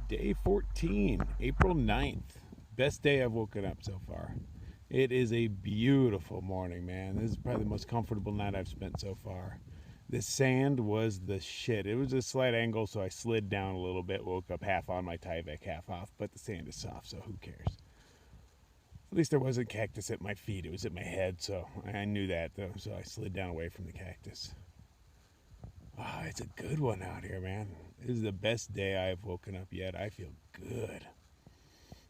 Day 14, April 9th. Best day I've woken up so far. It is a beautiful morning, man. This is probably the most comfortable night I've spent so far. The sand was the shit. It was a slight angle, so I slid down a little bit, woke up half on my Tyvek, half off, but the sand is soft, so who cares? At least there wasn't cactus at my feet. It was at my head, so I knew that, though, so I slid down away from the cactus. Oh, it's a good one out here, man. This is the best day I've woken up yet. I feel good.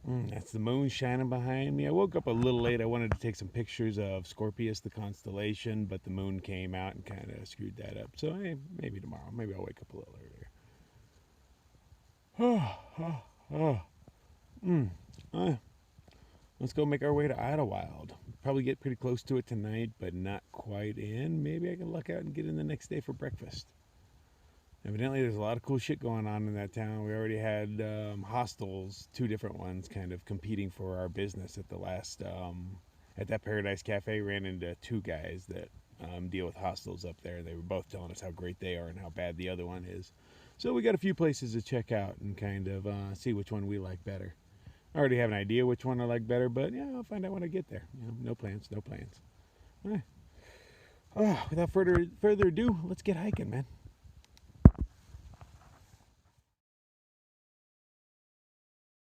That's the moon shining behind me. I woke up a little late. I wanted to take some pictures of Scorpius, the constellation, but the moon came out and kind of screwed that up. So hey, maybe tomorrow. Maybe I'll wake up a little earlier. Let's go make our way to Idlewild. Probably get pretty close to it tonight, but not quite in. Maybe I can luck out and get in the next day for breakfast. Evidently, there's a lot of cool shit going on in that town. We already had hostels, two different ones, kind of competing for our business at the last, at that Paradise Cafe. Ran into two guys that deal with hostels up there. They were both telling us how great they are and how bad the other one is. So we got a few places to check out and kind of see which one we like better. I already have an idea which one I like better, but yeah, I'll find out when I get there. You know, no plans, no plans. All right. Oh, without further ado, let's get hiking, man.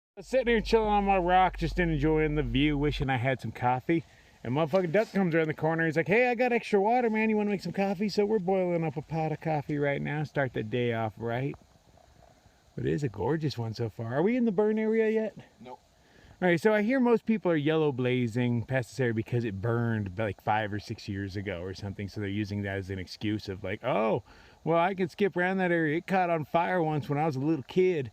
I was sitting here chilling on my rock, just enjoying the view, wishing I had some coffee. And motherfucking duck comes around the corner. He's like, hey, I got extra water, man. You want to make some coffee? So we're boiling up a pot of coffee right now. Start the day off right. But it is a gorgeous one so far. Are we in the burn area yet? Nope. All right, so I hear most people are yellow blazing past this area because it burned like 5 or 6 years ago or something. So they're using that as an excuse of like, oh, well, I can skip around that area. It caught on fire once when I was a little kid.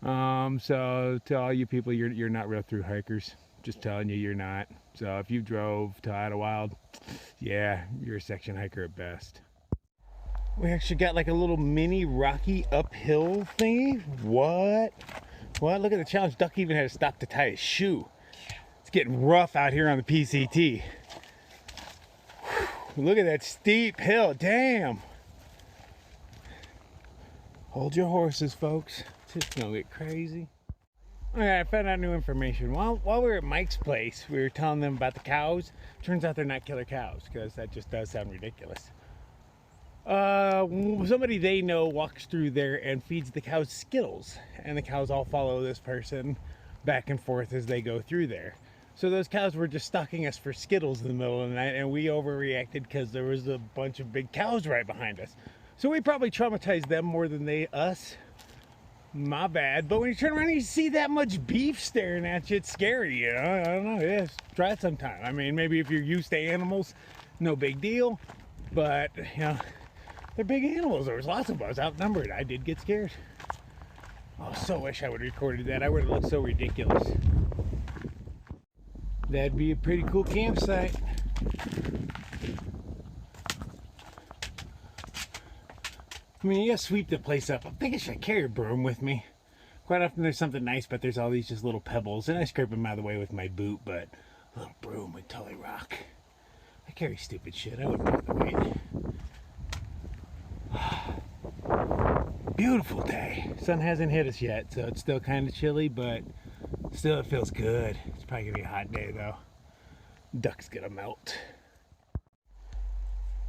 So to all you people, you're not real through hikers. Just telling you, you're not. So if you drove to Idlewild, yeah, you're a section hiker at best. We actually got like a little mini rocky uphill thingy. What? Look at the challenge. Duck even had to stop to tie his shoe. It's getting rough out here on the PCT. Look at that steep hill. Damn. Hold your horses, folks. It's just gonna get crazy. Alright, I found out new information. While we were at Mike's place, we were telling them about the cows. Turns out they're not killer cows, because that just does sound ridiculous. Somebody they know walks through there and feeds the cows Skittles, and the cows all follow this person back and forth as they go through there. So those cows were just stalking us for Skittles in the middle of the night, and we overreacted because there was a bunch of big cows right behind us. So we probably traumatized them more than they us. My bad. But when you turn around and you see that much beef staring at you, it's scary, you know? I don't know. Yeah, try it sometime. I mean, maybe if you're used to animals, no big deal. But, you know, they're big animals. There was lots of us outnumbered. I did get scared. Oh, so wish I would have recorded that. I would have looked so ridiculous. That'd be a pretty cool campsite. I mean, you gotta sweep the place up. I think I should carry a broom with me. Quite often there's something nice, but there's all these just little pebbles, and I scrape them out of the way with my boot, but a little broom would totally rock. I carry stupid shit. I wouldn't bother weight. Beautiful day. Sun hasn't hit us yet, so it's still kind of chilly, but still it feels good. It's probably gonna be a hot day though. Duck's gonna melt.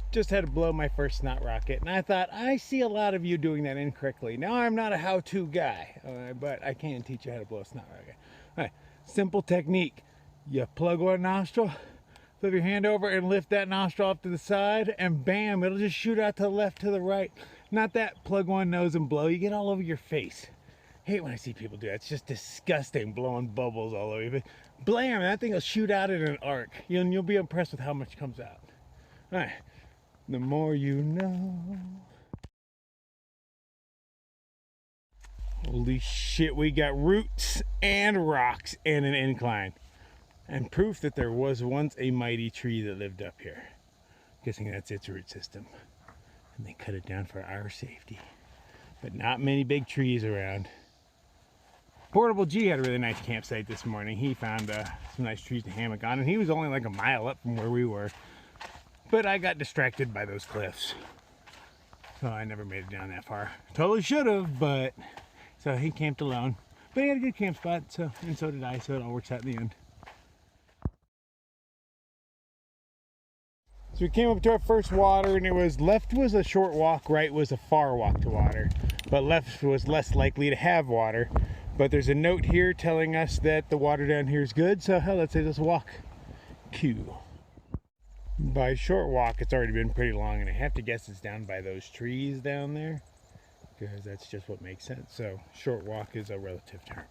Just had to blow my first snot rocket, and I thought, I see a lot of you doing that incorrectly. Now, I'm not a how-to guy, but I can teach you how to blow a snot rocket. All right, simple technique. You plug one nostril, flip your hand over and lift that nostril off to the side, and bam, it'll just shoot out to the left, to the right. Not that plug one nose and blow. You get all over your face. Hate when I see people do that. It's just disgusting, blowing bubbles all over you. But blam, that thing will shoot out in an arc. You'll be impressed with how much comes out. All right. The more you know. Holy shit, we got roots and rocks and an incline. And proof that there was once a mighty tree that lived up here. Guessing that's its root system. And they cut it down for our safety. But not many big trees around. Portable G had a really nice campsite this morning. He found some nice trees to hammock on, and he was only like a mile up from where we were. But I got distracted by those cliffs. So I never made it down that far. Totally should have, but... So he camped alone. But he had a good camp spot, so, and so did I, so it all works out in the end. So we came up to our first water, and it was left was a short walk, right was a far walk to water. But left was less likely to have water. But there's a note here telling us that the water down here is good, so hell, let's say let's walk. Cool. By short walk, it's already been pretty long, and I have to guess it's down by those trees down there, because that's just what makes sense. So short walk is a relative term.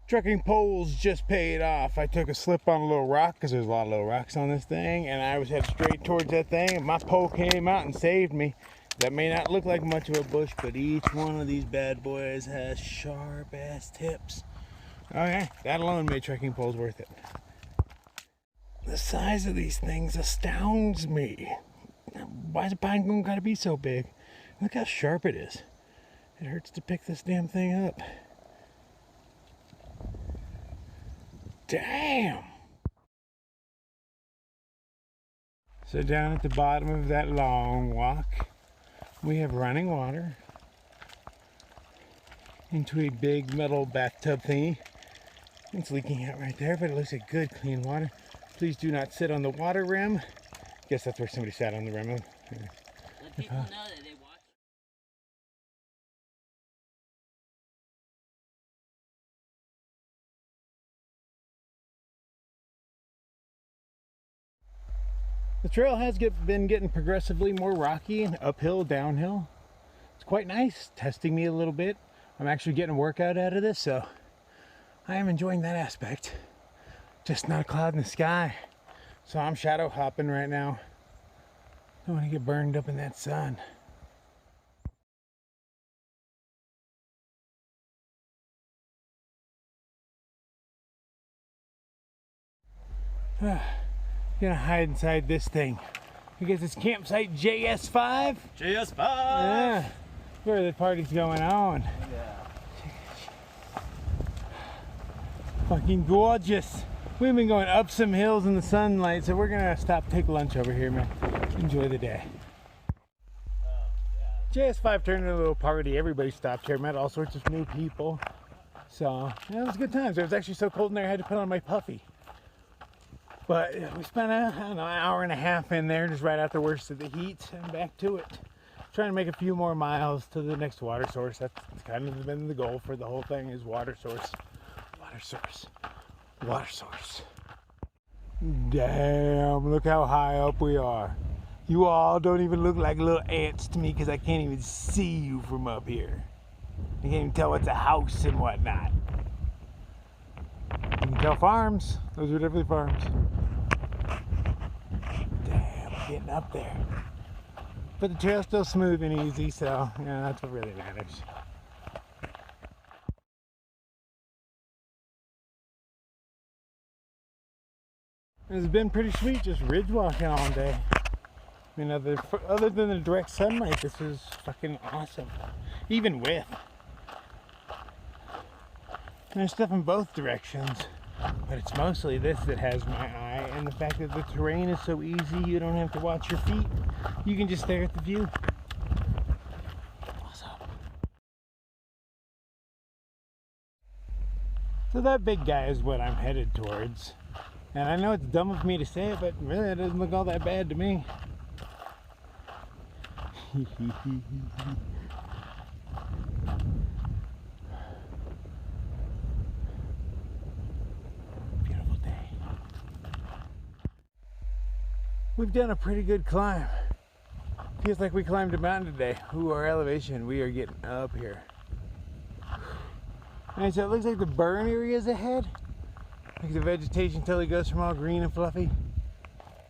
Trekking poles just paid off. I took a slip on a little rock, because there's a lot of little rocks on this thing, and I was headed straight towards that thing, and my pole came out and saved me. That may not look like much of a bush, but each one of these bad boys has sharp ass tips. Okay, that alone made trekking poles worth it. The size of these things astounds me. Why's a pine cone gotta be so big? Look how sharp it is. It hurts to pick this damn thing up. Damn! So down at the bottom of that long walk, we have running water into a big metal bathtub thingy. It's leaking out right there, but it looks like good clean water. Please do not sit on the water rim. Guess that's where somebody sat on the rim. Let people know that they watch. The trail has been getting progressively more rocky and uphill, downhill. It's quite nice, testing me a little bit. I'm actually getting a workout out of this, so I am enjoying that aspect. Just not a cloud in the sky. So I'm shadow hopping right now. Don't want to get burned up in that sun. Gonna hide inside this thing. I guess it's campsite JS5? JS5! Yeah. Where the party's going on. Yeah. Fucking gorgeous. We've been going up some hills in the sunlight, so we're gonna stop, take lunch over here, man. Enjoy the day. JS5 turned into a little party. Everybody stopped here, met all sorts of new people. So, yeah, it was good times. It was actually so cold in there I had to put on my puffy. But we spent, I don't know, an hour and a half in there, just right out the worst of the heat, and back to it. Trying to make a few more miles to the next water source. That's kind of been the goal for the whole thing, is water source. Water source. Water source. Damn, look how high up we are. You all don't even look like little ants to me, because I can't even see you from up here. You can't even tell what's a house and whatnot. You can tell farms. Those are definitely farms. Damn, we're getting up there. But the trail's still smooth and easy, so yeah, that's what really matters. It's been pretty sweet just ridge walking all day. I mean, other than the direct sunlight, this is fucking awesome. Even with. There's stuff in both directions, but it's mostly this that has my eye, and the fact that the terrain is so easy, you don't have to watch your feet. You can just stare at the view. Awesome. So that big guy is what I'm headed towards. And I know it's dumb of me to say it, but really it doesn't look all that bad to me. Beautiful day. We've done a pretty good climb. Feels like we climbed a mountain today. Ooh, our elevation, we are getting up here. Alright, so it looks like the burn area is ahead. Like the vegetation totally goes from all green and fluffy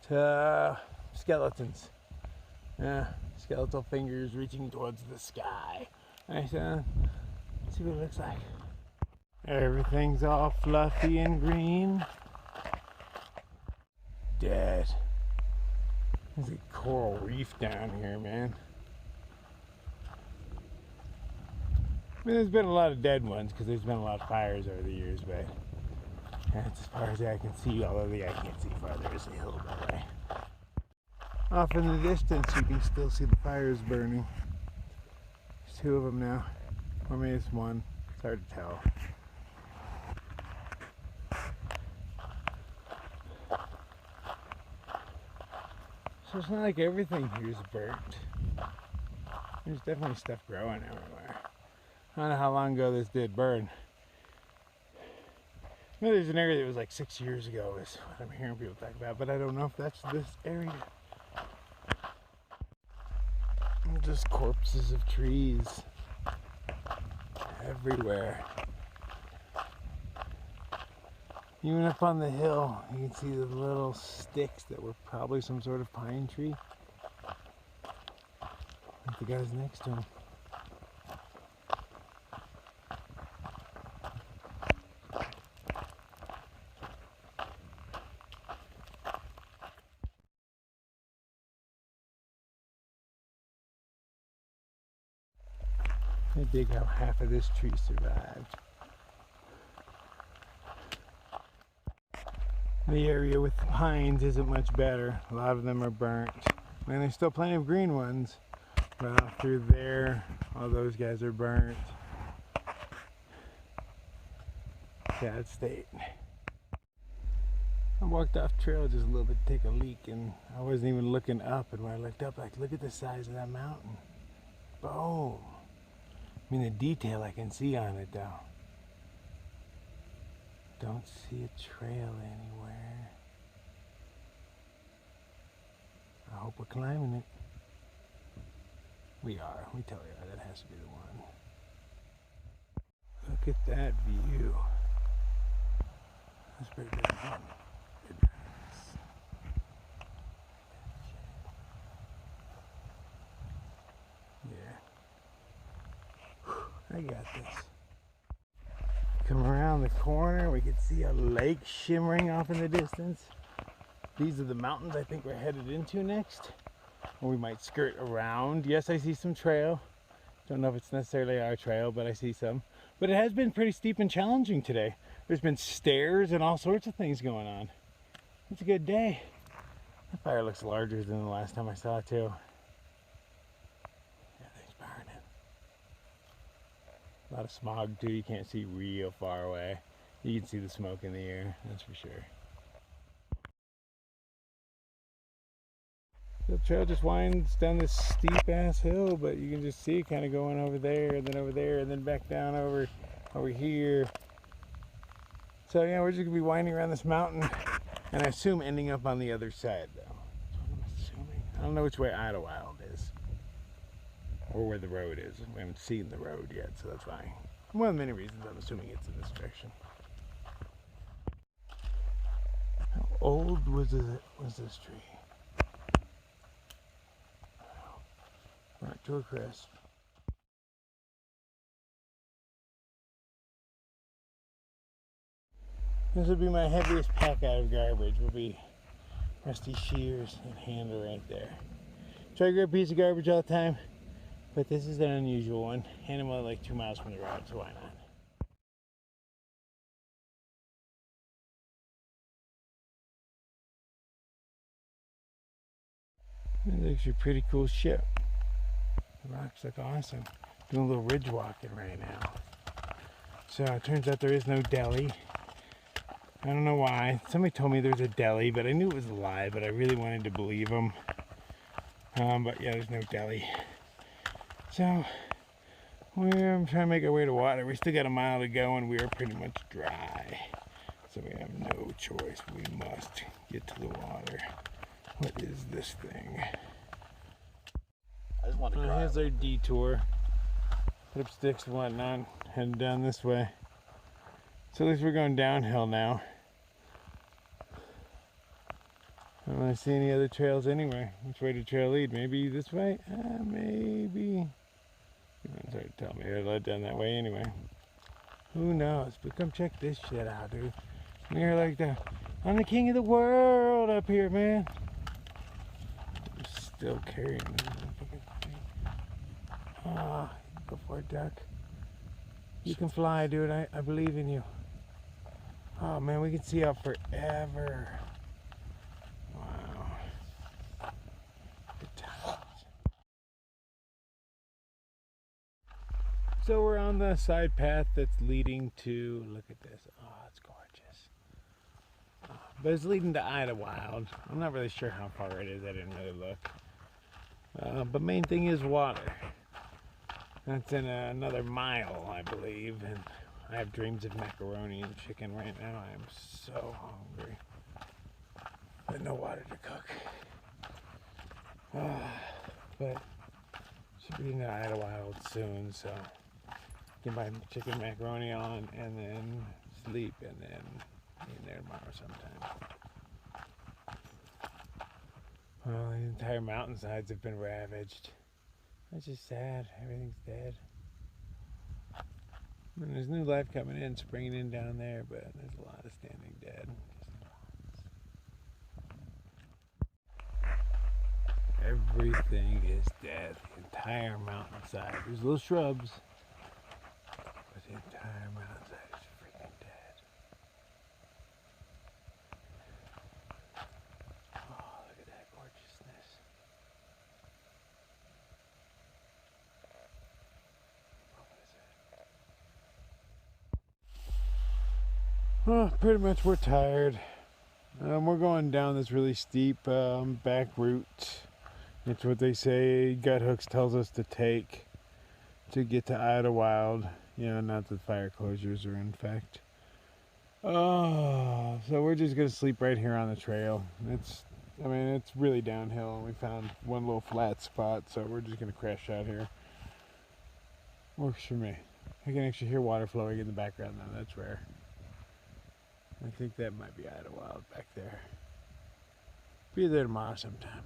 to skeletons. Yeah, skeletal fingers reaching towards the sky. Alright, so let's see what it looks like. Everything's all fluffy and green. Dead. There's a coral reef down here, man. I mean, there's been a lot of dead ones because there's been a lot of fires over the years, but that's as far as I can see, although the eye can't see farther. There's a hill that way. Off in the distance, you can still see the fires burning. There's two of them now. Or maybe it's one. It's hard to tell. So it's not like everything here is burnt. There's definitely stuff growing everywhere. I don't know how long ago this did burn. I know there's an area that was like 6 years ago is what I'm hearing people talk about, but I don't know if that's this area. Just corpses of trees everywhere. Even up on the hill, you can see the little sticks that were probably some sort of pine tree. Like the guys next to him. I dig how half of this tree survived. The area with the pines isn't much better. A lot of them are burnt. And there's still plenty of green ones. But out through there, all those guys are burnt. Sad state. I walked off trail just a little bit to take a leak, and I wasn't even looking up, and when I looked up, like, look at the size of that mountain. Boom. I mean, the detail I can see on it, though. Don't see a trail anywhere. I hope we're climbing it. We are. We totally are. That has to be the one. Look at that view. That's pretty good. I got this. Come around the corner, we can see a lake shimmering off in the distance. These are the mountains I think we're headed into next. Or we might skirt around. Yes, I see some trail. Don't know if it's necessarily our trail, but I see some. But it has been pretty steep and challenging today. There's been stairs and all sorts of things going on. It's a good day. The fire looks larger than the last time I saw it too. Everything's burning. A lot of smog too. You can't see real far away. You can see the smoke in the air, that's for sure. The trail just winds down this steep ass hill, but you can just see it kind of going over there and then over there and then back down over here. So yeah, we're just gonna be winding around this mountain, and I assume ending up on the other side though. That's what I'm assuming. I don't know which way Idlewild is, or where the road is. We haven't seen the road yet, so that's fine. One of the many reasons I'm assuming it's in this direction. How old was this tree? Right to a crest. This would be my heaviest pack out of garbage. Will be rusty shears and handle right there. Try to grab a piece of garbage all the time, but this is an unusual one. And I'm only like 2 miles from the road, so why not? It's actually a pretty cool ship. The rocks look awesome. Doing a little ridge walking right now. So it turns out there is no deli. I don't know why. Somebody told me there's a deli, but I knew it was a lie, but I really wanted to believe them. But yeah, there's no deli. So we're trying to make our way to water. We still got a mile to go and we are pretty much dry. So we have no choice. We must get to the water. What is this thing? I just want to cry. Here's our detour. Put up sticks and whatnot, heading down this way. So at least we're going downhill now. I don't really see any other trails anywhere. Which way did the trail lead? Maybe this way? Maybe. It's hard to tell me. It led down that way anyway. Who knows? But come check this shit out, dude. We're like I'm the king of the world up here, man. I'm still carrying this fucking thing. Ah, go for it, duck. You can fly, dude. I believe in you. Oh man, we can see out forever. Wow. Good times. So we're on the side path that's leading to, look at this, oh, it's gorgeous. But it's leading to Idlewild. I'm not really sure how far it is, I didn't really look. But main thing is water. That's in another mile, I believe, and I have dreams of macaroni and chicken right now. I am so hungry. But no water to cook. But should be in Idlewild soon, so get my chicken macaroni on and then sleep and then be in there tomorrow sometime. Well, the entire mountainsides have been ravaged. That's just sad. Everything's dead. I mean, there's new life coming in, springing in down there, but there's a lot of standing dead. Everything is dead. The entire mountainside. There's little shrubs, but the entire mountainside is freaking dead. Oh, look at that gorgeousness. Well, pretty much we're tired. We're going down this really steep back route. It's what they say Gut Hooks tells us to take to get to Idlewild. You know, not that fire closures are in fact. Oh, so we're just gonna sleep right here on the trail. It's really downhill. We found one little flat spot, so we're just gonna crash out here. Works for me. I can actually hear water flowing in the background now. That's rare. I think that might be Idlewild back there. Be there tomorrow sometime.